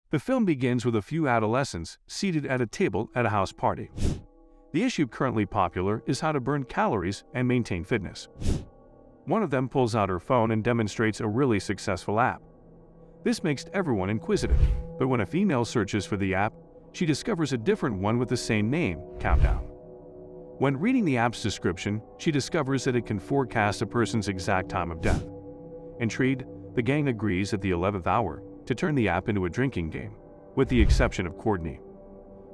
The film begins with a few adolescents seated at a table at a house party. The issue currently popular is how to burn calories and maintain fitness. One of them pulls out her phone and demonstrates a really successful app. This makes everyone inquisitive, but when a female searches for the app, she discovers a different one with the same name, Countdown. When reading the app's description, she discovers that it can forecast a person's exact time of death. Intrigued, the gang agrees at the 11th hour to turn the app into a drinking game, with the exception of Courtney.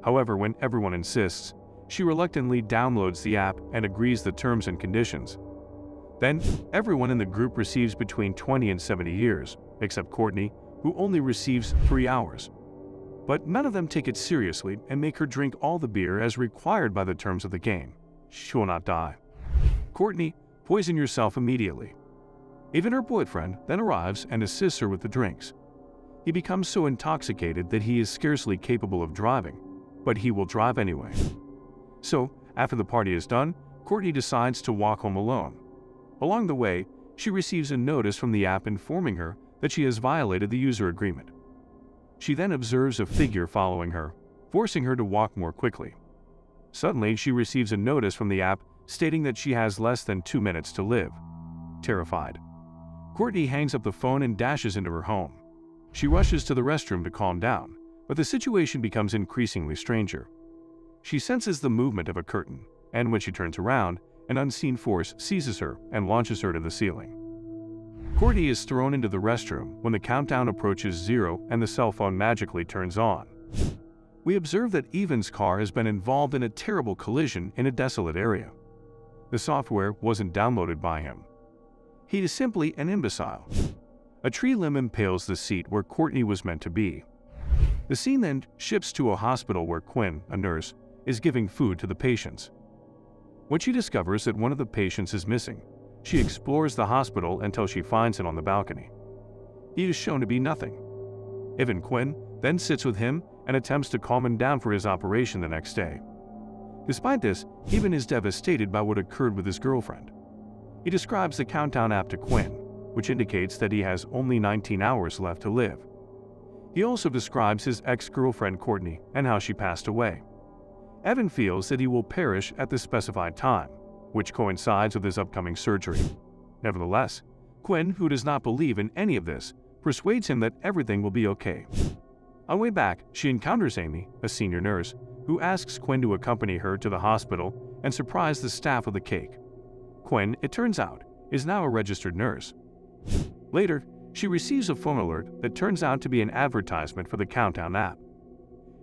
However, when everyone insists, she reluctantly downloads the app and agrees the terms and conditions. Then, everyone in the group receives between 20 and 70 years, except Courtney, who only receives 3 hours. But none of them take it seriously and make her drink all the beer as required by the terms of the game. She will not die. Courtney, poison yourself immediately. Even her boyfriend then arrives and assists her with the drinks. He becomes so intoxicated that he is scarcely capable of driving, but he will drive anyway. So, after the party is done, Courtney decides to walk home alone. Along the way, she receives a notice from the app informing her that she has violated the user agreement. She then observes a figure following her, forcing her to walk more quickly. Suddenly, she receives a notice from the app stating that she has less than 2 minutes to live. Terrified, Courtney hangs up the phone and dashes into her home. She rushes to the restroom to calm down, but the situation becomes increasingly stranger. She senses the movement of a curtain, and when she turns around, an unseen force seizes her and launches her to the ceiling. Courtney is thrown into the restroom when the countdown approaches 0 and the cell phone magically turns on. We observe that Evan's car has been involved in a terrible collision in a desolate area. The software wasn't downloaded by him. He is simply an imbecile. A tree limb impales the seat where Courtney was meant to be. The scene then shifts to a hospital where Quinn, a nurse, is giving food to the patients. When she discovers that one of the patients is missing, she explores the hospital until she finds it on the balcony. He is shown to be nothing. Evan Quinn then sits with him and attempts to calm him down for his operation the next day. Despite this, Evan is devastated by what occurred with his girlfriend. He describes the countdown app to Quinn, which indicates that he has only 19 hours left to live. He also describes his ex-girlfriend Courtney and how she passed away. Evan feels that he will perish at the specified time, which coincides with his upcoming surgery. Nevertheless, Quinn, who does not believe in any of this, persuades him that everything will be okay. On way back, she encounters Amy, a senior nurse, who asks Quinn to accompany her to the hospital and surprise the staff with a cake. Quinn, it turns out, is now a registered nurse. Later, she receives a phone alert that turns out to be an advertisement for the Countdown app.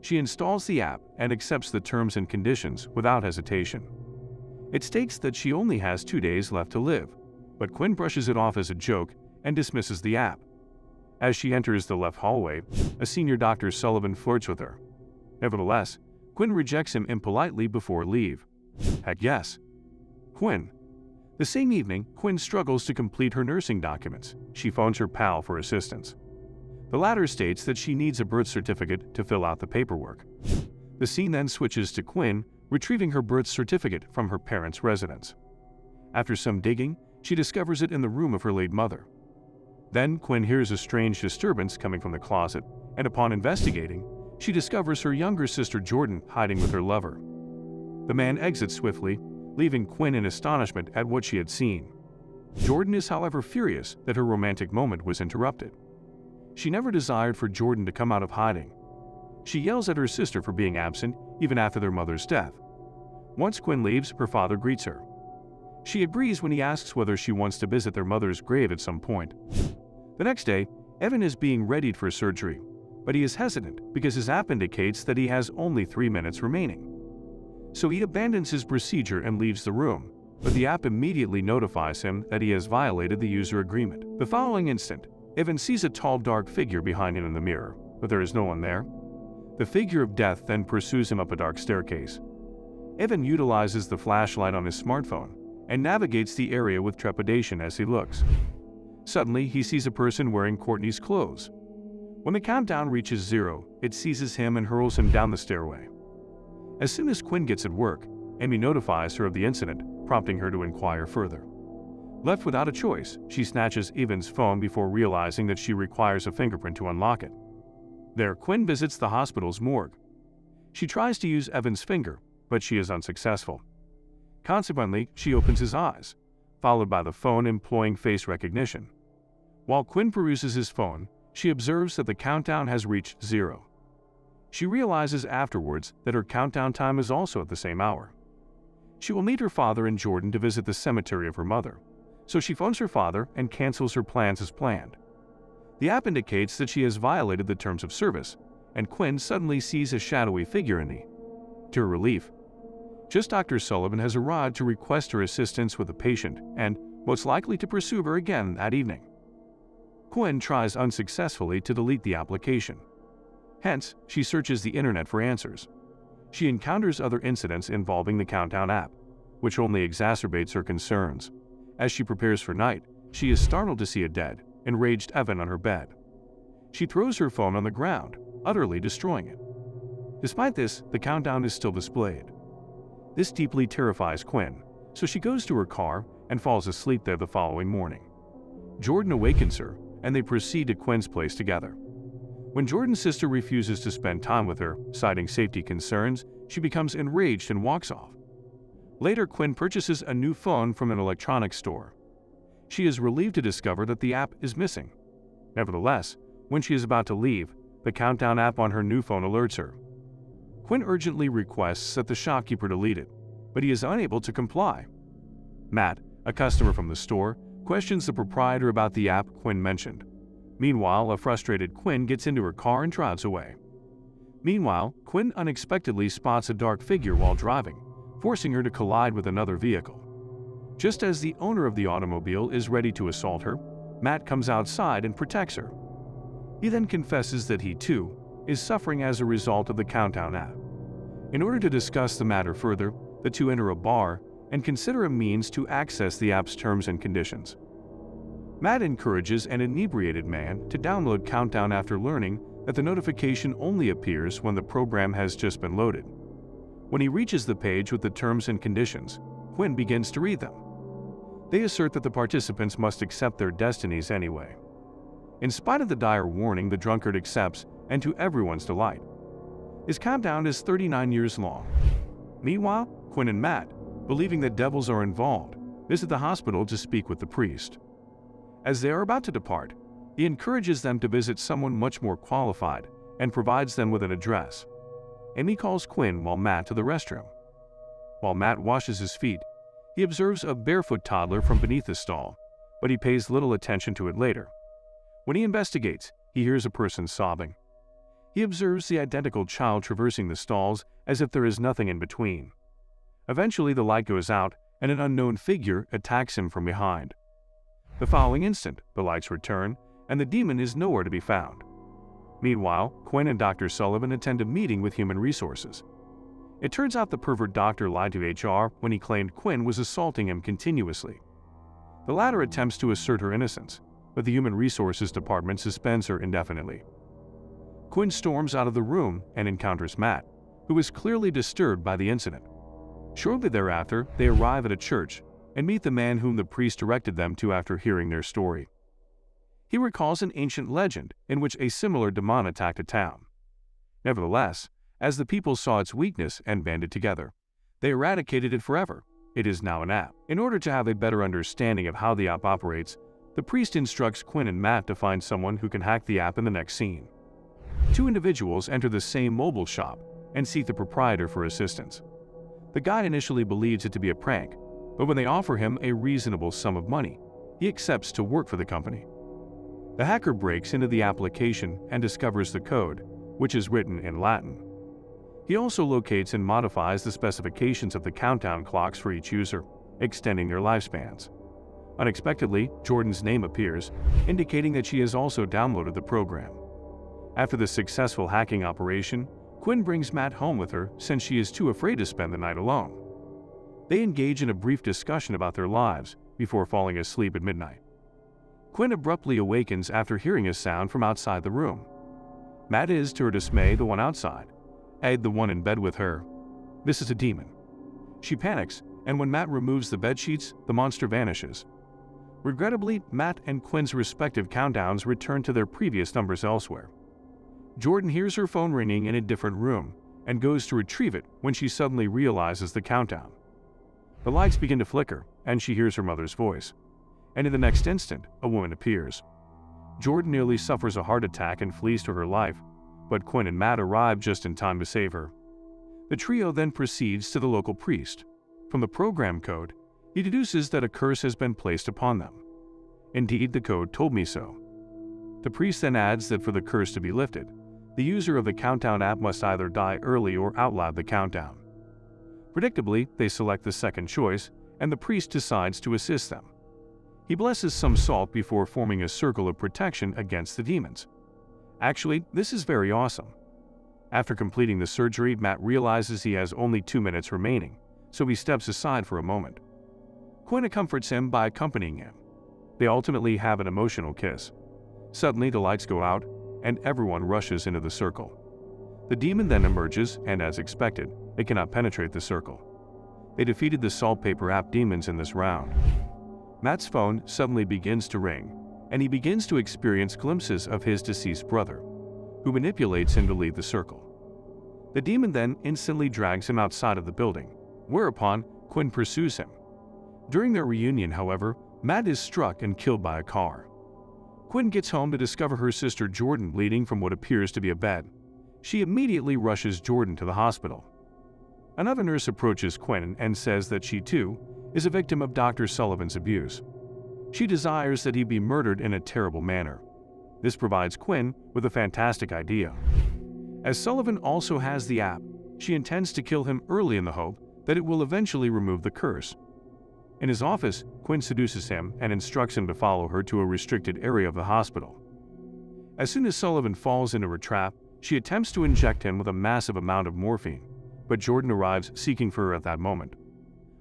She installs the app and accepts the terms and conditions without hesitation. It states that she only has 2 days left to live, but Quinn brushes it off as a joke and dismisses the app. As she enters the left hallway, a senior Dr. Sullivan flirts with her. Nevertheless, Quinn rejects him impolitely before leave. Heck yes. Quinn. The same evening, Quinn struggles to complete her nursing documents. She phones her pal for assistance. The latter states that she needs a birth certificate to fill out the paperwork. The scene then switches to Quinn retrieving her birth certificate from her parents' residence. After some digging, she discovers it in the room of her late mother. Then Quinn hears a strange disturbance coming from the closet, and upon investigating, she discovers her younger sister Jordan hiding with her lover. The man exits swiftly, leaving Quinn in astonishment at what she had seen. Jordan is, however, furious that her romantic moment was interrupted. She never desired for Jordan to come out of hiding. She yells at her sister for being absent even after their mother's death. Once Quinn leaves, her father greets her. She agrees when he asks whether she wants to visit their mother's grave at some point. The next day, Evan is being readied for surgery, but he is hesitant because his app indicates that he has only 3 minutes remaining. So he abandons his procedure and leaves the room, but the app immediately notifies him that he has violated the user agreement. The following instant, Evan sees a tall, dark figure behind him in the mirror, but there is no one there. The figure of death then pursues him up a dark staircase. Evan utilizes the flashlight on his smartphone and navigates the area with trepidation as he looks. Suddenly, he sees a person wearing Courtney's clothes. When the countdown reaches 0, it seizes him and hurls him down the stairway. As soon as Quinn gets at work, Amy notifies her of the incident, prompting her to inquire further. Left without a choice, she snatches Evan's phone before realizing that she requires a fingerprint to unlock it. There, Quinn visits the hospital's morgue. She tries to use Evan's finger, but she is unsuccessful. Consequently, she opens his eyes, followed by the phone employing face recognition. While Quinn peruses his phone, she observes that the countdown has reached 0. She realizes afterwards that her countdown time is also at the same hour. She will need her father and Jordan to visit the cemetery of her mother, so she phones her father and cancels her plans as planned. The app indicates that she has violated the terms of service, and Quinn suddenly sees a shadowy figure in the. To her relief, just Dr. Sullivan has arrived to request her assistance with a patient and, most likely, to pursue her again that evening. Quinn tries unsuccessfully to delete the application. Hence, she searches the internet for answers. She encounters other incidents involving the Countdown app, which only exacerbates her concerns. As she prepares for night, she is startled to see a dead, enraged Evan on her bed. She throws her phone on the ground, utterly destroying it. Despite this, the countdown is still displayed. This deeply terrifies Quinn, so she goes to her car and falls asleep there the following morning. Jordan awakens her, and they proceed to Quinn's place together. When Jordan's sister refuses to spend time with her, citing safety concerns, she becomes enraged and walks off. Later, Quinn purchases a new phone from an electronics store. She is relieved to discover that the app is missing. Nevertheless, when she is about to leave, the Countdown app on her new phone alerts her. Quinn urgently requests that the shopkeeper delete it, but he is unable to comply. Matt, a customer from the store, questions the proprietor about the app Quinn mentioned. Meanwhile, a frustrated Quinn gets into her car and drives away. Meanwhile, Quinn unexpectedly spots a dark figure while driving, forcing her to collide with another vehicle. Just as the owner of the automobile is ready to assault her, Matt comes outside and protects her. He then confesses that he, too, is suffering as a result of the Countdown app. In order to discuss the matter further, the two enter a bar and consider a means to access the app's terms and conditions. Matt encourages an inebriated man to download Countdown after learning that the notification only appears when the program has just been loaded. When he reaches the page with the terms and conditions, Quinn begins to read them. They assert that the participants must accept their destinies anyway. In spite of the dire warning, the drunkard accepts, and to everyone's delight. His countdown is 39 years long. Meanwhile, Quinn and Matt, believing that devils are involved, visit the hospital to speak with the priest. As they are about to depart, he encourages them to visit someone much more qualified and provides them with an address. Amy calls Quinn while Matt to the restroom. While Matt washes his feet, he observes a barefoot toddler from beneath the stall, but he pays little attention to it later. When he investigates, he hears a person sobbing. He observes the identical child traversing the stalls as if there is nothing in between. Eventually, the light goes out and an unknown figure attacks him from behind. The following instant, the lights return and the demon is nowhere to be found. Meanwhile, Quinn and Dr. Sullivan attend a meeting with Human Resources. It turns out the pervert doctor lied to HR when he claimed Quinn was assaulting him continuously. The latter attempts to assert her innocence, but the Human Resources Department suspends her indefinitely. Quinn storms out of the room and encounters Matt, who is clearly disturbed by the incident. Shortly thereafter, they arrive at a church and meet the man whom the priest directed them to after hearing their story. He recalls an ancient legend in which a similar demon attacked a town. Nevertheless, as the people saw its weakness and banded together, they eradicated it forever. It is now an app. In order to have a better understanding of how the app operates, the priest instructs Quinn and Matt to find someone who can hack the app in the next scene. Two individuals enter the same mobile shop and seek the proprietor for assistance. The guy initially believes it to be a prank, but when they offer him a reasonable sum of money, he accepts to work for the company. The hacker breaks into the application and discovers the code, which is written in Latin. He also locates and modifies the specifications of the countdown clocks for each user, extending their lifespans. Unexpectedly, Jordan's name appears, indicating that she has also downloaded the program. After the successful hacking operation, Quinn brings Matt home with her since she is too afraid to spend the night alone. They engage in a brief discussion about their lives before falling asleep at midnight. Quinn abruptly awakens after hearing a sound from outside the room. Matt is, to her dismay, the one outside, Ed the one in bed with her. This is a demon. She panics, and when Matt removes the bedsheets, the monster vanishes. Regrettably, Matt and Quinn's respective countdowns return to their previous numbers elsewhere. Jordan hears her phone ringing in a different room and goes to retrieve it when she suddenly realizes the countdown. The lights begin to flicker, and she hears her mother's voice. And in the next instant, a woman appears. Jordan nearly suffers a heart attack and flees to her life, but Quinn and Matt arrive just in time to save her. The trio then proceeds to the local priest. From the program code, he deduces that a curse has been placed upon them. Indeed, the code told me so. The priest then adds that for the curse to be lifted, the user of the Countdown app must either die early or outlive the countdown. Predictably, they select the second choice, and the priest decides to assist them. He blesses some salt before forming a circle of protection against the demons. Actually, this is very awesome. After completing the surgery, Matt realizes he has only 2 minutes remaining, so he steps aside for a moment. Quinn comforts him by accompanying him. They ultimately have an emotional kiss. Suddenly, the lights go out, and everyone rushes into the circle. The demon then emerges, and as expected, it cannot penetrate the circle. They defeated the Saltpaper app demons in this round. Matt's phone suddenly begins to ring, and he begins to experience glimpses of his deceased brother, who manipulates him to leave the circle. The demon then instantly drags him outside of the building, whereupon Quinn pursues him. During their reunion, however, Matt is struck and killed by a car. Quinn gets home to discover her sister Jordan bleeding from what appears to be a bed. She immediately rushes Jordan to the hospital. Another nurse approaches Quinn and says that she, too, is a victim of Dr. Sullivan's abuse. She desires that he be murdered in a terrible manner. This provides Quinn with a fantastic idea. As Sullivan also has the app, she intends to kill him early in the hope that it will eventually remove the curse. In his office, Quinn seduces him and instructs him to follow her to a restricted area of the hospital. As soon as Sullivan falls into her trap, she attempts to inject him with a massive amount of morphine, but Jordan arrives seeking for her at that moment.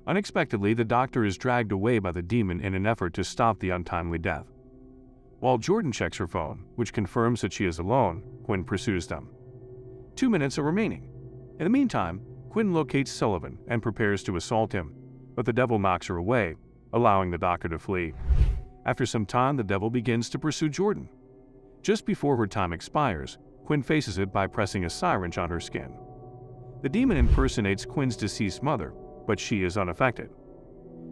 Unexpectedly, the doctor is dragged away by the demon in an effort to stop the untimely death. While Jordan checks her phone, which confirms that she is alone, Quinn pursues them. 2 minutes are remaining. In the meantime, Quinn locates Sullivan and prepares to assault him, but the devil knocks her away, allowing the doctor to flee. After some time, the devil begins to pursue Jordan. Just before her time expires, Quinn faces it by pressing a syringe on her skin. The demon impersonates Quinn's deceased mother, but she is unaffected.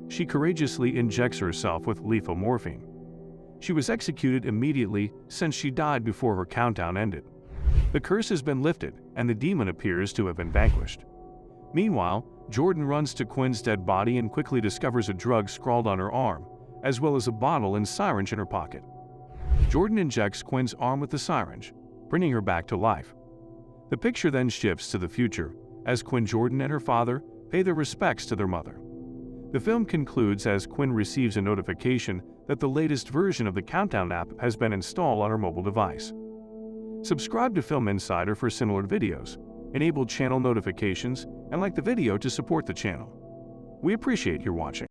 She courageously injects herself with lethal morphine. She was executed immediately since she died before her countdown ended. The curse has been lifted, and the demon appears to have been vanquished. Meanwhile, Jordan runs to Quinn's dead body and quickly discovers a drug scrawled on her arm, as well as a bottle and syringe in her pocket. Jordan injects Quinn's arm with the syringe, bringing her back to life. The picture then shifts to the future, as Quinn Jordan and her father pay their respects to their mother. The film concludes as Quinn receives a notification that the latest version of the Countdown app has been installed on her mobile device. Subscribe to Film Insider for similar videos, enable channel notifications, and like the video to support the channel. We appreciate your watching.